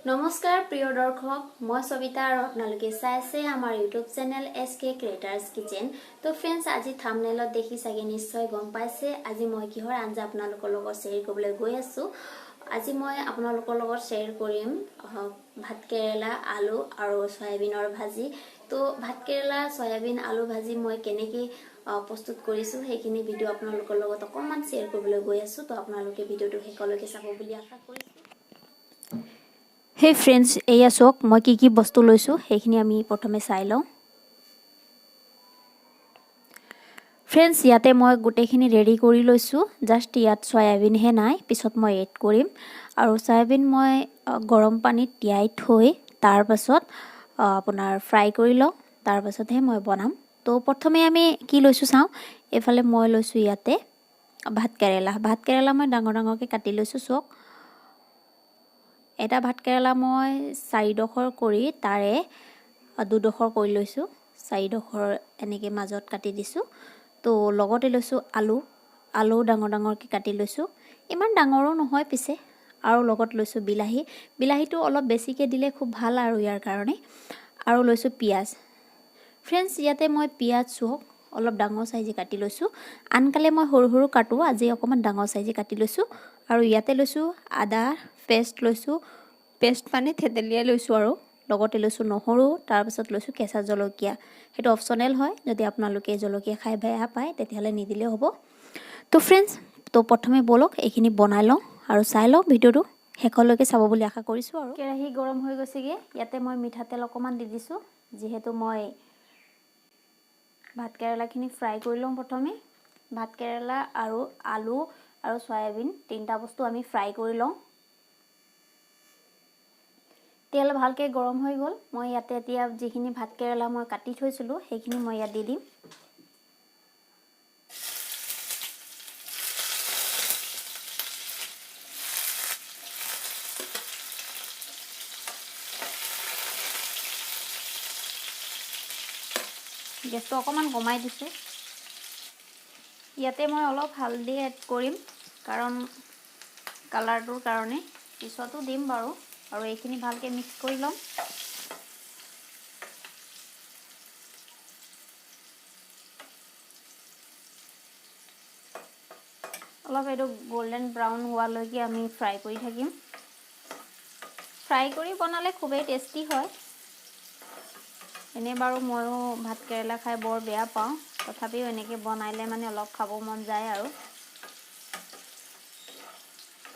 নমস্কাৰ প্ৰিয় দৰ্শক, মই সবিতা আৰু আপোনালোকে চাই আছে আমাৰ YouTube channel SK creators kitchen. তো ফ্ৰেণ্ডছ, আজি থাম্বনেলত দেখি চাগে নিশ্চয় গম পাইছে আজি মই কিহৰ আঞ্জা আপোনালোকৰ লগত শ্বেয়াৰ কৰিবলৈ গৈ আছো। আজি মই আপোনালোকৰ লগত শ্বেয়াৰ কৰিম ভাতকেৰেলা, আলু আৰু সয়াবিনৰ ভাজি। তো ভাতকেৰেলা, সয়াবিন, আলু ভাজি মই কেনেকৈ প্ৰস্তুত কৰিছো সেইখিনি ভিডিও আপোনালোকৰ লগত অকণমান শ্বেয়াৰ কৰিবলৈ গৈ আছো। তো আপোনালোকে ভিডিওটো শেষলৈকে চাব বুলি আশা কৰিছো। Hey friends, এয়া চাওক মই কি বস্তু লৈছো সেইখিনি আমি প্ৰথমে চাই লওঁ। ফ্ৰেণ্ডছ, ইয়াতে মই গোটেইখিনি ৰেডি কৰি লৈছো। জাষ্ট ইয়াত সয়াবিন হে নাই, পিছত মই এড কৰিম। আৰু সয়াবিন মই গৰম পানীত তিয়াই থৈ তাৰ পাছত আপোনাৰ ফ্ৰাই কৰি লওঁ, তাৰ পাছতহে মই বনাম। তো প্ৰথমে আমি কি লৈছো চাওঁ। এফালে মই লৈছো ইয়াতে ভাতকেৰেলা মই ডাঙৰ ডাঙৰকৈ কাটি লৈছো। চাওক, এটা ভাতকেৰেলা মই 4ডোখৰ কৰি তাৰে 2ডোখৰ কৰি লৈছো। 4ডোখৰ এনেকৈ মাজত কাটি দিছো। তো লগতে লৈছো আলু ডাঙৰ ডাঙৰকৈ কাটি লৈছো, ইমান ডাঙৰো নহয় পিছে। আৰু লগত লৈছো বিলাহীটো অলপ বেছিকৈ দিলে খুব ভাল আৰু ইয়াৰ কাৰণে। আৰু লৈছো পিয়াজ। ফ্ৰেণ্ডছ, ইয়াতে মই পিয়াজ চাওক অলপ ডাঙৰ সাইজে কাটি লৈছো। আনকালে মই সৰু সৰু কাটো, আজি অকমান ডাঙৰ সাইজে কাটি লৈছো। আৰু ইয়াতে লৈছো আদা পেষ্ট লৈছো, পেষ্ট মানে থেতেলিয়াই লৈছো। আৰু লগতে লৈছো নহৰু, তাৰ পাছত লৈছো কেঁচা জলকীয়া। সেইটো অপচনেল হয়, যদি আপোনালোকে জলকীয়া খাই বেয়া পায় তেতিয়াহলে নিদিলে হ'ব। তো ফ্ৰেণ্ডছ, তো প্ৰথমে বলক এইখিনি বনাই লওঁ আৰু চাই লওঁ ভিডিওটো শেষলৈকে চাব বুলি আশা কৰিছো। আৰু কেৰাহী গৰম হৈ গৈছেগে, ইয়াতে মই মিঠাতেল অকমান দি দিছো। যিহেতু মই ভাতকেৰেলাখিনি ফ্ৰাই কৰি লওঁ। প্ৰথমে ভাতকেৰেলা আৰু আলু আৰু সয়াবিন তিনিটা বস্তু আমি ফ্ৰাই কৰি লওঁ। তেল ভালকৈ গৰম হৈ গ'ল। মই ইয়াতে এতিয়া যিখিনি ভাতকেৰেলা মই কাটি থৈছিলোঁ সেইখিনি মই ইয়াত দি দিম। গেছটো অকণমান কমাই দিছোঁ। ইয়াতে মই অলপ হালধি এড কৰিম, কাৰণ কালাৰটোৰ কাৰণে। পিছতো দিম বাৰু। আৰু এইখিনি ভালকৈ মিক্স কৰি ল'ম। অলপ এইটো গোল্ডেন ব্ৰাউন হোৱালৈকে আমি ফ্ৰাই কৰি থাকিম। ফ্ৰাই কৰি বনালে খুবেই টেষ্টি হয়। এনে বাৰু ময়ো ভাতকেৰেলা খাই বৰ বেয়া পাওঁ, তথাপিও এনেকৈ বনাইলে মানে অলপ খাব মন যায়। আৰু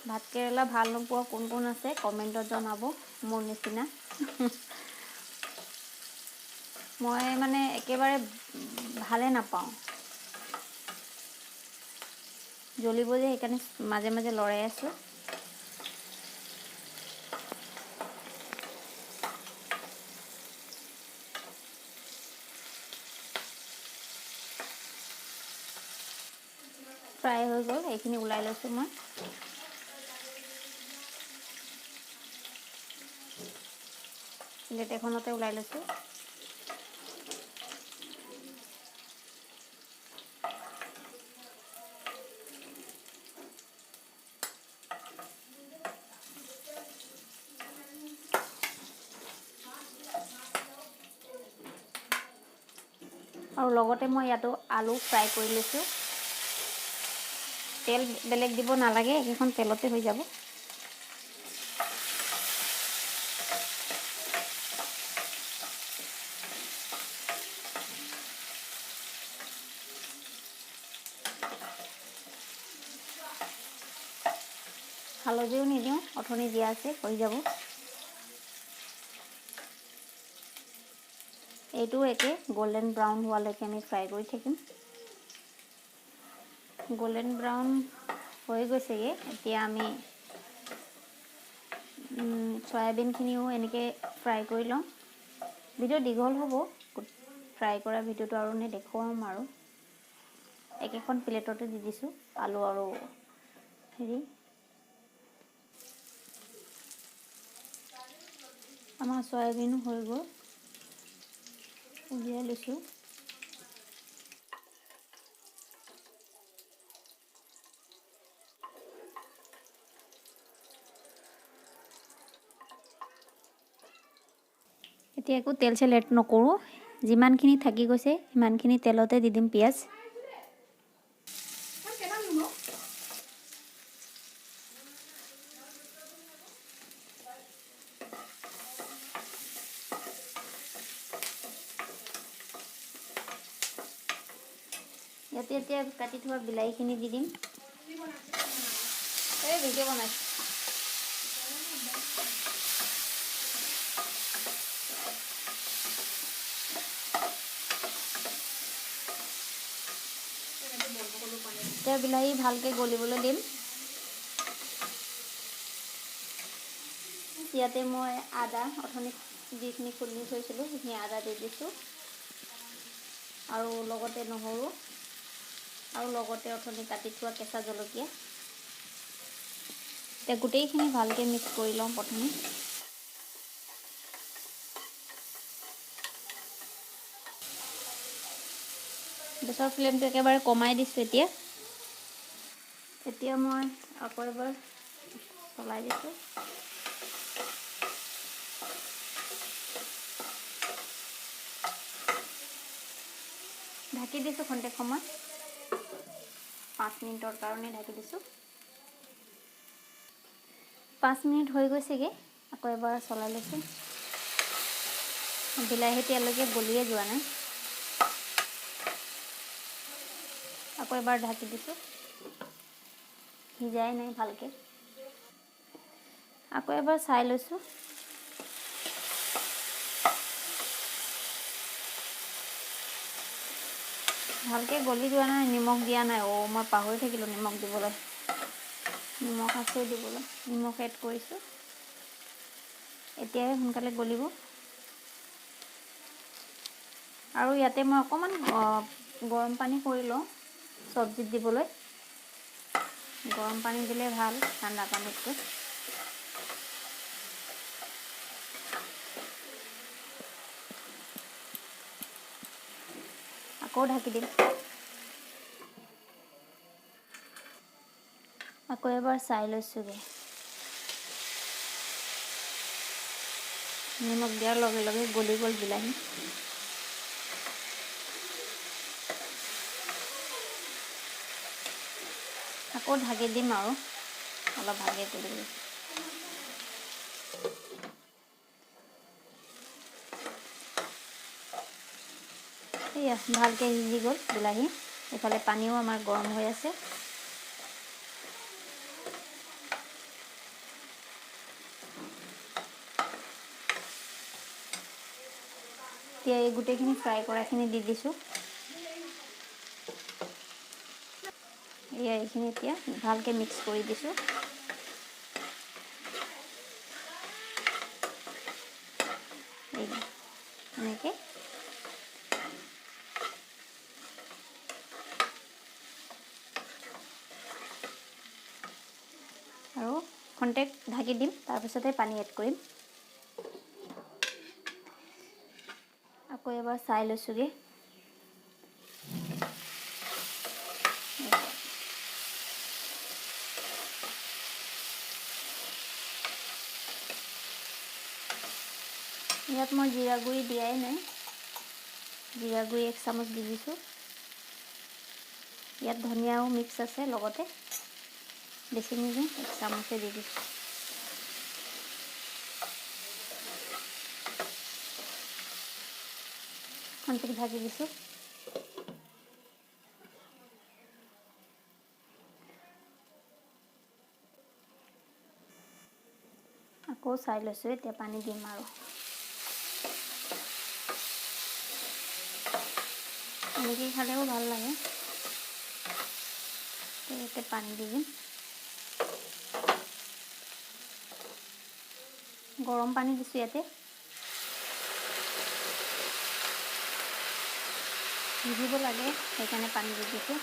ভাতকেৰেলা ভাল নোপোৱা কোন কোন আছে কমেণ্টত জনাব, মোৰ নিচিনা। মই মানে একেবাৰে ভালে নাপাওঁ, জ্বলিব যে, সেইকাৰণে মাজে মাজে লৰাই আছোঁ। ফ্ৰাই হৈ গ'ল, এইখিনি ওলাই লৈছোঁ মই। প্লেট এখনতে ওলাই লৈছোঁ। আৰু লগতে মই ইয়াতো আলু ফ্ৰাই কৰি লৈছোঁ। তেল বেলেগ দিব নালাগে, একেখন তেলতে হৈ যাব। হালধিও নিদিওঁ, অথনি দিয়া আছে, হৈ যাব। এইটো একে গোল্ডেন ব্ৰাউন হোৱালৈকে আমি ফ্ৰাই কৰি থাকিম। গোল্ডেন ব্ৰাউন হৈ গৈছেগৈ। এতিয়া আমি সয়াবিনখিনিও এনেকৈ ফ্ৰাই কৰি লওঁ। ভিডিঅ' দীঘল হ'ব, ফ্ৰাই কৰা ভিডিঅ'টো আৰু দেখুৱাম। আৰু একেখন প্লেটতে দি দিছোঁ আলু আৰু হেৰি। আমাৰ সয়াবিনো হৈ গ'ল, উলিয়াই লৈছোঁ। এতিয়া একো তেল চেল এড নকৰোঁ, যিমানখিনি থাকি গৈছে সিমানখিনি তেলতে দি দিম পিঁয়াজ। ইয়াতে এতিয়া কাটি থোৱা বিলাহীখিনি দি দিম। এই ভিডিঅ' বনাইছোঁ। এতিয়া বিলাহী ভালকৈ গলিবলৈ দিম। ইয়াতে মই আদা অথনি যিখিনি খুন্দি থৈছিলোঁ সেইখিনি আদা দি দিছোঁ, আৰু লগতে নহৰু, আৰু লগতে অথনি কাটি থোৱা কেঁচা জলকীয়া। এতিয়া গোটেইখিনি ভালকৈ মিক্স কৰি লওঁ প্ৰথমে। গেছৰ ফ্লেমটো একেবাৰে কমাই দিছোঁ। এতিয়া মই আকৌ এবাৰ চলাই দিছোঁ। ঢাকি দিছোঁ খন্তেক সময়, 5 মিনিটৰ কাৰণে ঢাকি দিছোঁ। 5 মিনিট হৈ গৈছেগৈ, আকৌ এবাৰ চলাই লৈছোঁ। বিলাহী এতিয়ালৈকে গলিয়ে যোৱা নাই। আকৌ এবাৰ ঢাকি দিছোঁ, সিজাই নাই ভালকৈ। আকৌ এবাৰ চাই লৈছোঁ। ভালকৈ গলি যোৱা নাই, নিমখ দিয়া নাই। মই পাহৰি থাকিলোঁ নিমখ দিবলৈ। নিমখ আছে দিবলৈ, নিমখ এড কৰিছোঁ। এতিয়াহে সোনকালে গলিব। আৰু ইয়াতে মই অকণমান গৰম পানী কৰি লওঁ চব্জিত দিবলৈ। গৰম পানী দিলে ভাল ঠাণ্ডা পানীতকৈ। আকৌ ঢাকি দিম। আকৌ এবাৰ চাই লৈছোঁগৈ। নিমখ দিয়াৰ লগে লগে গলি গ'ল বিলাহী। আকৌ ঢাকি দিম আৰু অলপ ভালকৈ গলিব। এয়া ভালকৈ সিজি গ'ল বিলাহী। এইফালে পানীও আমাৰ গৰম হৈ আছে। এতিয়া এই গোটেইখিনি ফ্ৰাই কৰাখিনি দি দিছোঁ। এইখিনি এতিয়া ভালকৈ মিক্স কৰি দিছোঁ। এনেকৈ আৰু খন্তেক ঢাকি দিম, তাৰপিছতে পানী এড কৰিম। আকৌ এবাৰ চাই লৈছোঁগৈ। ইয়াত মই জিৰা গুড়ি দিয়াই নাই, জিৰা গুড়ি 1 চামুচ দি দিছোঁ। ইয়াত ধনিয়াও মিক্স আছে লগতে, বেছি নিদিওঁ, 1 চামুচে দি দিছোঁ। খন্তেক ঢাকি দিছোঁ। আকৌ চাই লৈছোঁ, এতিয়া পানী দিম আৰু। এনেকৈ খালেও ভাল লাগে। ইয়াতে পানী দি দিম। গৰম পানী দিছোঁ ইয়াতে। সিজিব লাগে, সেইকাৰণে পানী দি দিছোঁ।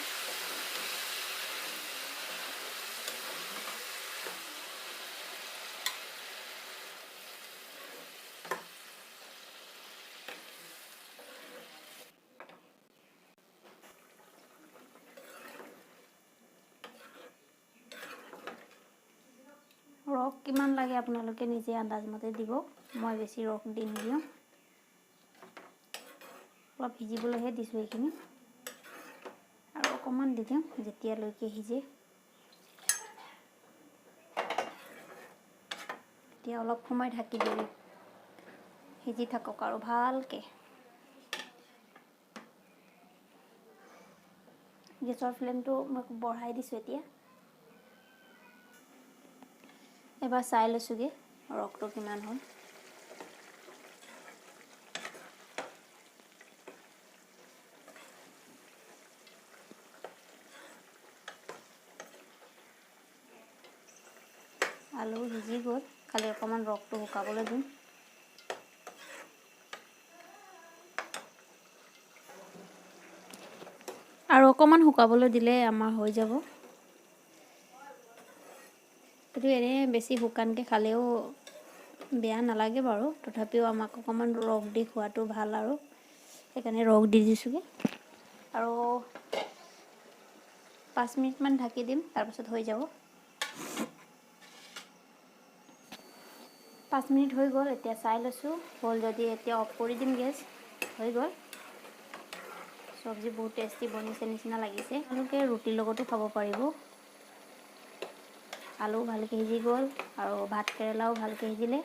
ৰস কিমান লাগে আপোনালোকে নিজে আন্দাজমতে দিব, মই বেছি ৰস দি নিদিওঁ। অলপ সিজিবলৈহে দিছোঁ এইখিনি আৰু অকণমান দি দিওঁ যেতিয়ালৈকে সিজে এতিয়া অলপ সময় ঢাকি দিওঁ সিজি থাকক আৰু ভালকৈ গেছৰ ফ্লেমটো মই বঢ়াই দিছোঁ এতিয়া এবাৰ চাই লৈছোঁগৈ ৰসটো কিমান হ'ল আলু সিজি গ'ল খালি অকণমান ৰসটো শুকাবলৈ দিম আৰু অকণমান শুকাবলৈ দিলে আমাৰ হৈ যাব এইটো এনেই বেছি শুকানকৈ খালেও বেয়া নালাগে বাৰু তথাপিও আমাক অকণমান ৰস দি খোৱাটো ভাল আৰু সেইকাৰণে ৰস দি দিছোঁগৈ আৰু 5 মিনিটমান ঢাকি দিম তাৰপিছত হৈ যাব 5 মিনিট হৈ গ'ল এতিয়া চাই লৈছোঁ হ'ল যদি এতিয়া অফ কৰি দিম গেছ হৈ গ'ল চব্জি বহুত টেষ্টি বনিছে নিচিনা লাগিছে আপোনালোকে ৰুটিৰ লগতো খাব পাৰিব আলু ভালকৈ সিজি গ'ল আৰু ভাত কেৰেলাও ভালকৈ সিজিলে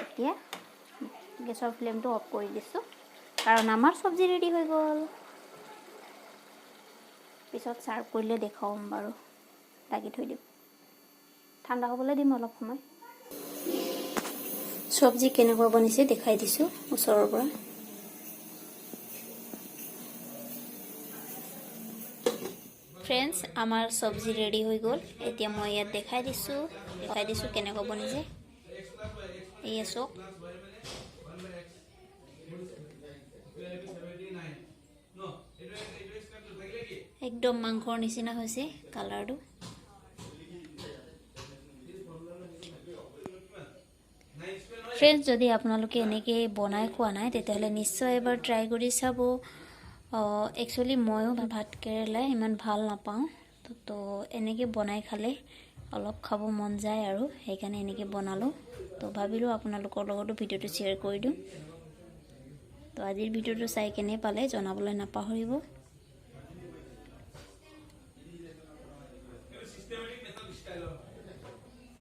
এতিয়া গেছৰ ফ্লেমটো অফ কৰি দিছোঁ কাৰণ আমাৰ চব্জি ৰেডি হৈ গ'ল পিছত চাৰ্ভ কৰিলে দেখুৱাম বাৰু ঢাকি থৈ দিম ঠাণ্ডা হ'বলৈ দিম অলপ সময় চব্জি কেনেকুৱা বনিছে দেখাই দিছোঁ ওচৰৰ পৰা ফ্ৰেণ্ডছ আমাৰ চব্জি ৰেডি হৈ গ'ল এতিয়া মই ইয়াত দেখাই দিছোঁ কেনেকুৱা বনিছে এয়া চাওক একদম মাংসৰ নিচিনা হৈছে কালাৰটো ফ্ৰেণ্ডছ যদি আপোনালোকে এনেকৈ বনাই খোৱা নাই তেতিয়াহ'লে নিশ্চয় এবাৰ ট্ৰাই কৰি চাব একচুৱেলি ময়ো ভাত কেৰেলা ইমান ভাল নাপাওঁ তো এনেকৈ বনাই খালে অলপ খাব মন যায় আৰু সেইকাৰণে এনেকৈ বনালোঁ তো ভাবিলোঁ আপোনালোকৰ লগতো ভিডিঅ'টো শ্বেয়াৰ কৰি দিওঁ তো আজিৰ ভিডিঅ'টো চাই কেনে পালে জনাবলৈ নাপাহৰিব